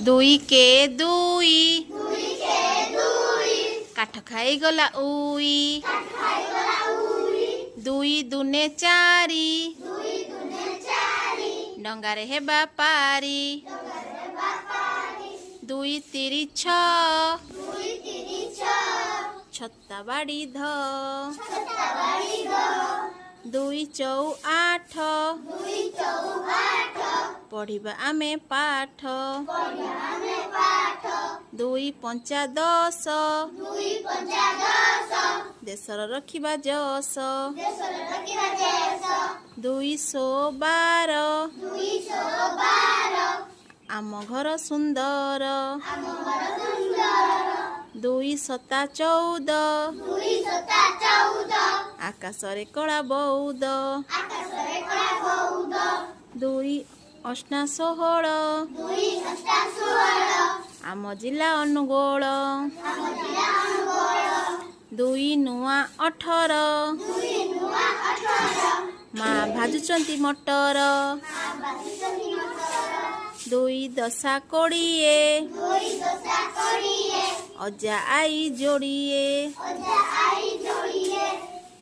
दुई के दुई काठ खाई गला उई दुई दुने चारि डंगारे हेबा पारी दुई तिरि छ छत्ता बाड़ी ध दुई चौ आठ पढ़िबा आमे पाठ दुई पंचा दस देशर रखिबा जस दुई सौ बार आम घर सुंदर दुई सता चौद आकाशरे कला बौद दुई अष्टा षोहल आम जिला अनुगोल दुई नुआ 18 माँ भाजुचंती मटर दुई दशा 20 अजा आई जोड़िए।